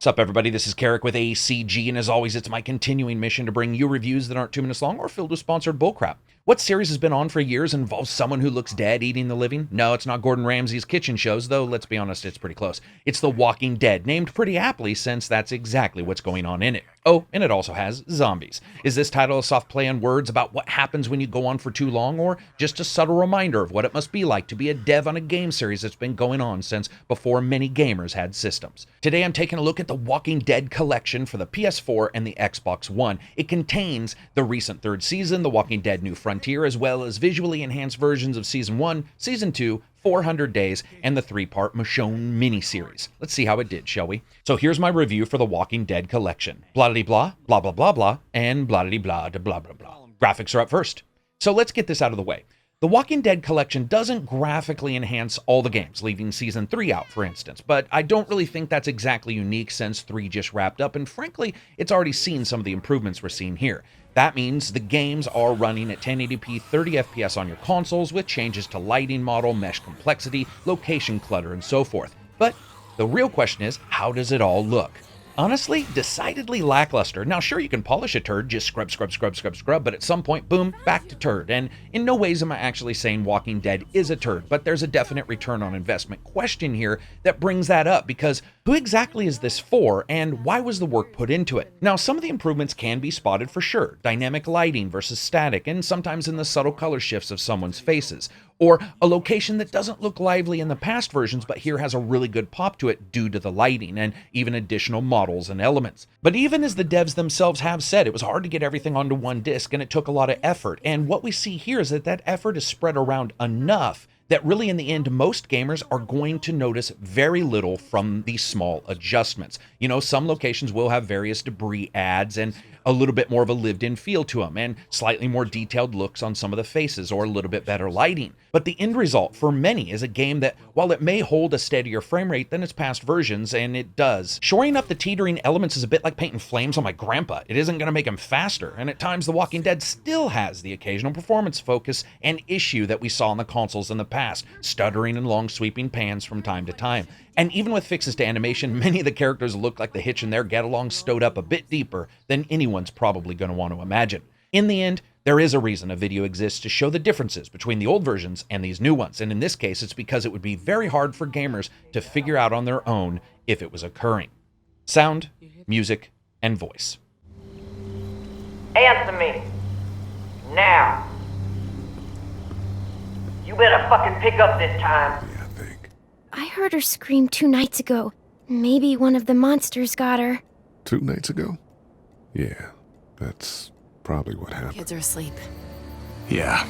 What's up, everybody? This is Karak with ACG, and as always, it's my continuing mission to bring you reviews that aren't 2 minutes long or filled with sponsored bullcrap. What series has been on for years and involves someone who looks dead eating the living? No, it's not Gordon Ramsay's kitchen shows, though let's be honest, it's pretty close. It's The Walking Dead, named pretty aptly since that's exactly what's going on in it. Oh, and it also has zombies. Is this title a soft play on words about what happens when you go on for too long, or just a subtle reminder of what it must be like to be a dev on a game series that's been going on since before many gamers had systems? Today I'm taking a look at The Walking Dead Collection for the PS4 and the Xbox One. It contains the recent third season, The Walking Dead New Frontier, as well as visually enhanced versions of Season 1, Season 2, 400 Days, and the 3-part Michonne miniseries. Let's see how it did, shall we? So here's my review for The Walking Dead Collection. Blah-de-blah, blah-blah-blah-blah, and blah-de-blah, blah-blah-blah. Graphics are up first. So let's get this out of the way. The Walking Dead Collection doesn't graphically enhance all the games, leaving Season 3 out, for instance, but I don't really think that's exactly unique since 3 just wrapped up, and frankly, it's already seen some of the improvements we're seeing here. That means the games are running at 1080p 30 FPS on your consoles with changes to lighting model, mesh complexity, location clutter, and so forth. But the real question is, how does it all look? Honestly, decidedly lackluster. Now, sure, you can polish a turd, just scrub, but at some point, boom, back to turd. And in no ways am I actually saying Walking Dead is a turd, but there's a definite return on investment question here that brings that up, because who exactly is this for, and why was the work put into it? Now, some of the improvements can be spotted for sure. Dynamic lighting versus static, and sometimes in the subtle color shifts of someone's faces. Or a location that doesn't look lively in the past versions, but here has a really good pop to it due to the lighting and even additional models and elements. But even as the devs themselves have said, it was hard to get everything onto one disc and it took a lot of effort. And what we see here is that that effort is spread around enough that really in the end, most gamers are going to notice very little from these small adjustments. You know, some locations will have various debris adds and a little bit more of a lived-in feel to them, and slightly more detailed looks on some of the faces, or a little bit better lighting. But the end result for many is a game that, while it may hold a steadier frame rate than its past versions, and it does, shoring up the teetering elements is a bit like painting flames on my grandpa. It isn't going to make him faster, and at times The Walking Dead still has the occasional performance focus and issue that we saw on the consoles in the past, stuttering and long sweeping pans from time to time. And even with fixes to animation, many of the characters look like the hitch in their get-along stowed up a bit deeper than anyone's probably going to want to imagine. In the end, there is a reason a video exists to show the differences between the old versions and these new ones, and in this case, it's because it would be very hard for gamers to figure out on their own if it was occurring. Sound, music, and voice. Answer me. Now. You better fucking pick up this time. I heard her scream 2 nights ago. Maybe one of the monsters got her. 2 nights ago? Yeah, that's probably what happened. Kids are asleep. Yeah.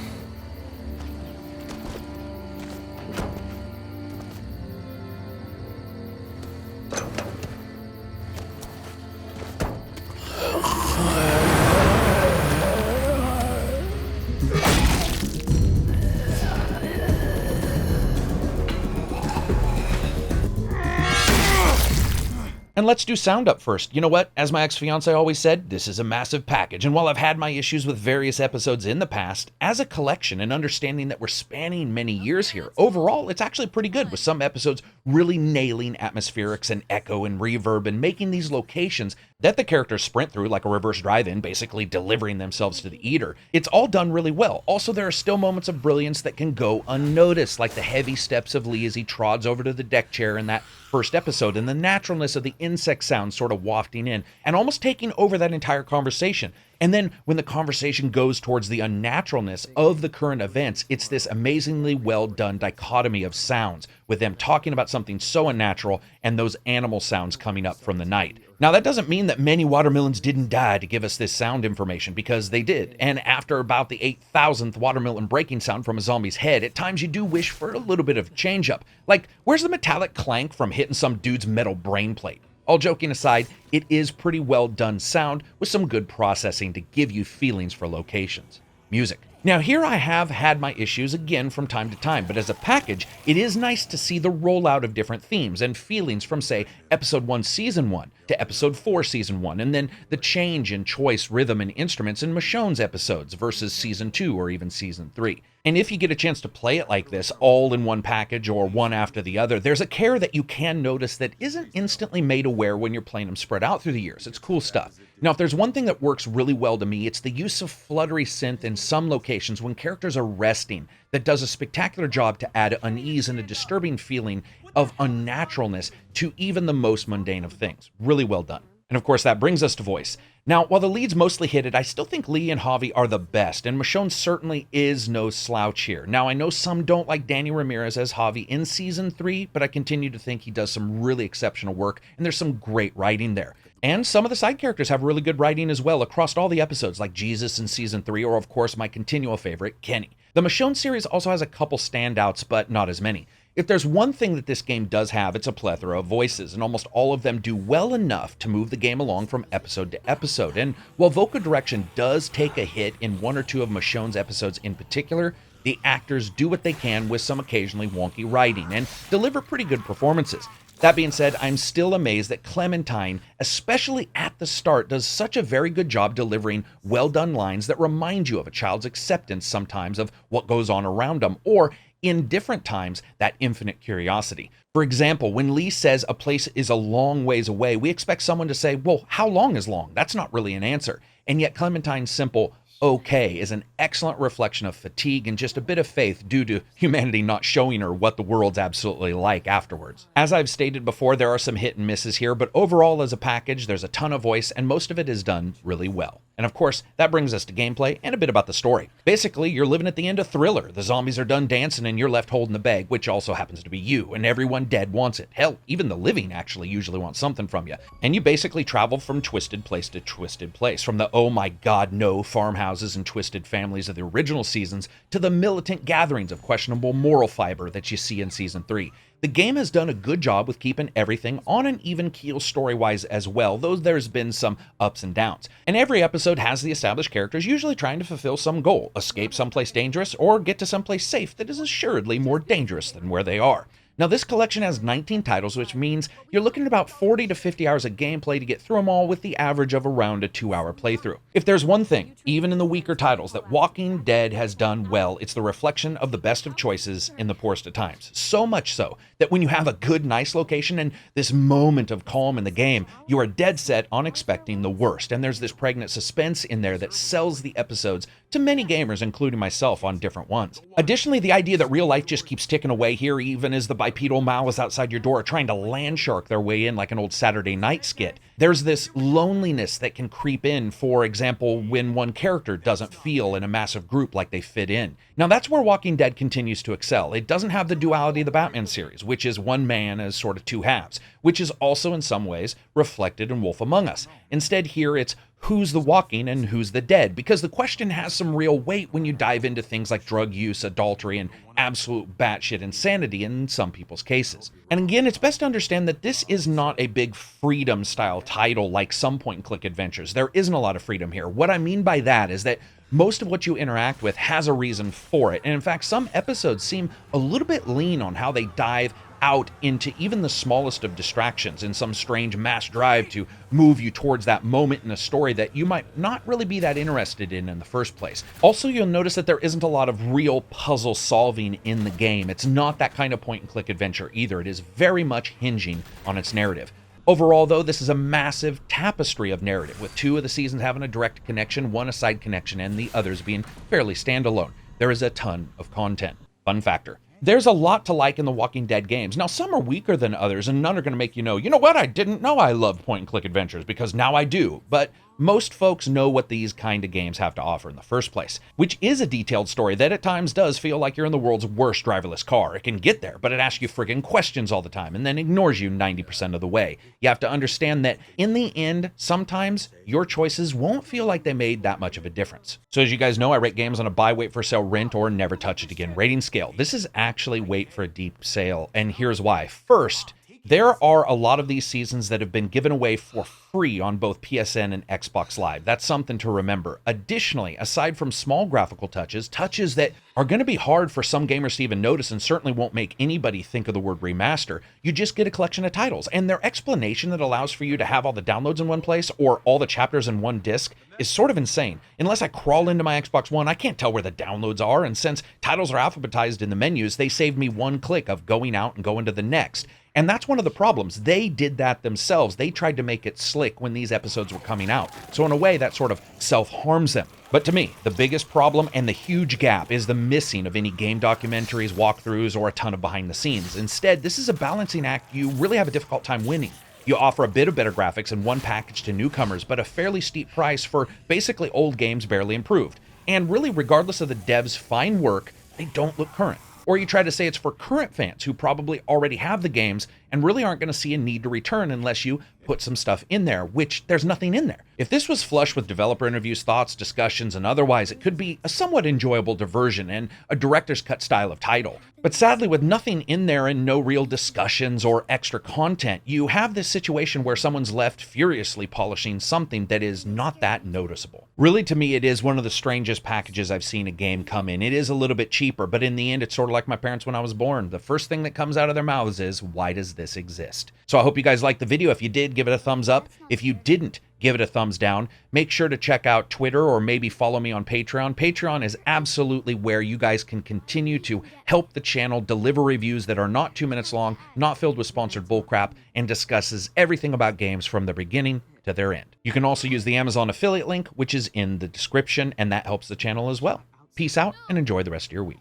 And let's do sound up first. You know what? As my ex-fiance always said, this is a massive package. And while I've had my issues with various episodes in the past, as a collection and understanding that we're spanning many years here, overall, it's actually pretty good, with some episodes really nailing atmospherics and echo and reverb and making these locations that the characters sprint through like a reverse drive-in, basically delivering themselves to the eater. It's all done really well. Also, there are still moments of brilliance that can go unnoticed, like the heavy steps of Lee as he trods over to the deck chair in that first episode, and the naturalness of the insect sound sort of wafting in and almost taking over that entire conversation. And then when the conversation goes towards the unnaturalness of the current events, it's this amazingly well done dichotomy of sounds, with them talking about something so unnatural and those animal sounds coming up from the night. Now, that doesn't mean that many watermelons didn't die to give us this sound information, because they did. And after about the 8,000th watermelon breaking sound from a zombie's head, at times you do wish for a little bit of change up. Like, where's the metallic clank from hitting some dude's metal brain plate? All joking aside, it is pretty well done sound with some good processing to give you feelings for locations. Music. Now, here I have had my issues again from time to time, but as a package, it is nice to see the rollout of different themes and feelings from, say, Episode 1, Season 1 to Episode 4, Season 1, and then the change in choice, rhythm, and instruments in Michonne's episodes versus Season 2 or even Season 3. And if you get a chance to play it like this, all in one package or one after the other, there's a care that you can notice that isn't instantly made aware when you're playing them spread out through the years. It's cool stuff. Now, if there's one thing that works really well to me, it's the use of fluttery synth in some locations when characters are resting that does a spectacular job to add unease and a disturbing feeling of unnaturalness to even the most mundane of things. Really well done. And of course, that brings us to voice. Now, while the leads mostly hit it, I still think Lee and Javi are the best, and Michonne certainly is no slouch here. Now, I know some don't like Danny Ramirez as Javi in Season 3, but I continue to think he does some really exceptional work, and there's some great writing there. And some of the side characters have really good writing as well across all the episodes, like Jesus in Season 3, or of course my continual favorite, Kenny. The Michonne series also has a couple standouts, but not as many. If there's one thing that this game does have, it's a plethora of voices, and almost all of them do well enough to move the game along from episode to episode. And while vocal direction does take a hit in one or two of Michonne's episodes in particular, the actors do what they can with some occasionally wonky writing and deliver pretty good performances. That being said, I'm still amazed that Clementine, especially at the start, does such a very good job delivering well-done lines that remind you of a child's acceptance sometimes of what goes on around them, or in different times, that infinite curiosity. For example, when Lee says a place is a long ways away, we expect someone to say, well, how long is long? That's not really an answer. And yet Clementine's simple okay is an excellent reflection of fatigue and just a bit of faith due to humanity not showing her what the world's absolutely like afterwards. As I've stated before, there are some hit and misses here, but overall as a package, there's a ton of voice and most of it is done really well. And of course, that brings us to gameplay and a bit about the story. Basically, you're living at the end of Thriller. The zombies are done dancing and you're left holding the bag, which also happens to be you, and everyone dead wants it. Hell, even the living actually usually want something from you. And you basically travel from twisted place to twisted place, from the oh my god no farmhouses and twisted families of the original seasons to the militant gatherings of questionable moral fiber that you see in Season 3. The game has done a good job with keeping everything on an even keel story-wise as well, though there's been some ups and downs. And every episode has the established characters usually trying to fulfill some goal, escape someplace dangerous, or get to someplace safe that is assuredly more dangerous than where they are. Now, this collection has 19 titles, which means you're looking at about 40 to 50 hours of gameplay to get through them all, with the average of around a 2-hour playthrough. If there's one thing, even in the weaker titles, that Walking Dead has done well, it's the reflection of the best of choices in the poorest of times. So much so that when you have a good, nice location and this moment of calm in the game, you are dead set on expecting the worst. And there's this pregnant suspense in there that sells the episodes to many gamers, including myself, on different ones. Additionally, the idea that real life just keeps ticking away here, even as the bipedal malice outside your door are trying to land shark their way in like an old Saturday Night skit. There's this loneliness that can creep in, for example, when one character doesn't feel in a massive group like they fit in. Now, that's where Walking Dead continues to excel. It doesn't have the duality of the Batman series, which is one man as sort of two halves, which is also in some ways reflected in Wolf Among Us. Instead, here it's who's the walking and who's the dead, because the question has some real weight when you dive into things like drug use, adultery, and absolute batshit insanity in some people's cases. And again, it's best to understand that this is not a big freedom style title like some point and click adventures. There isn't a lot of freedom here. What I mean by that is that most of what you interact with has a reason for it. And in fact, some episodes seem a little bit lean on how they dive out into even the smallest of distractions in some strange mass drive to move you towards that moment in a story that you might not really be that interested in the first place. Also, you'll notice that there isn't a lot of real puzzle solving in the game. It's not that kind of point and click adventure either. It is very much hinging on its narrative. Overall, though, this is a massive tapestry of narrative, with 2 of the seasons having a direct connection, 1 a side connection, and the others being fairly standalone. There is a ton of content. Fun factor: there's a lot to like in the Walking Dead games. Now, some are weaker than others, and none are going to make you know what, I didn't know I loved point-and-click adventures, because now I do. But most folks know what these kind of games have to offer in the first place, which is a detailed story that at times does feel like you're in the world's worst driverless car. It can get there, but it asks you friggin' questions all the time and then ignores you 90% of the way. You have to understand that in the end, sometimes your choices won't feel like they made that much of a difference. So as you guys know, I rate games on a buy, wait for sale, rent, or never touch it again rating scale. This is actually wait for a deep sale, and here's why. First, There are a lot of these seasons that have been given away for free on both PSN and Xbox Live. That's something to remember. Additionally, aside from small graphical touches that are going to be hard for some gamers to even notice and certainly won't make anybody think of the word remaster, you just get a collection of titles. And their explanation that allows for you to have all the downloads in one place or all the chapters in one disc is sort of insane. Unless I crawl into my Xbox One, I can't tell where the downloads are. And since titles are alphabetized in the menus, they save me one click of going out and going to the next. And that's one of the problems. They did that themselves. They tried to make it slick when these episodes were coming out. So in a way, that sort of self-harms them. But to me, the biggest problem and the huge gap is the missing of any game documentaries, walkthroughs, or a ton of behind the scenes. Instead, this is a balancing act you really have a difficult time winning. You offer a bit of better graphics in one package to newcomers, but a fairly steep price for basically old games barely improved. And really, regardless of the devs' fine work, they don't look current. Or you try to say it's for current fans who probably already have the games and really aren't going to see a need to return unless you put some stuff in there, which there's nothing in there. If this was flush with developer interviews, thoughts, discussions, and otherwise, it could be a somewhat enjoyable diversion and a director's cut style of title. But sadly, with nothing in there and no real discussions or extra content, you have this situation where someone's left furiously polishing something that is not that noticeable. Really, to me, it is one of the strangest packages I've seen a game come in. It is a little bit cheaper, but in the end, it's sort of like my parents when I was born. The first thing that comes out of their mouths is, why does this exist? So I hope you guys liked the video. If you did, give it a thumbs up. If you didn't, give it a thumbs down. Make sure to check out Twitter or maybe follow me on Patreon. Patreon is absolutely where you guys can continue to help the channel deliver reviews that are not 2 minutes long, not filled with sponsored bullcrap, and discusses everything about games from the beginning to their end. You can also use the Amazon affiliate link, which is in the description, and that helps the channel as well. Peace out and enjoy the rest of your week.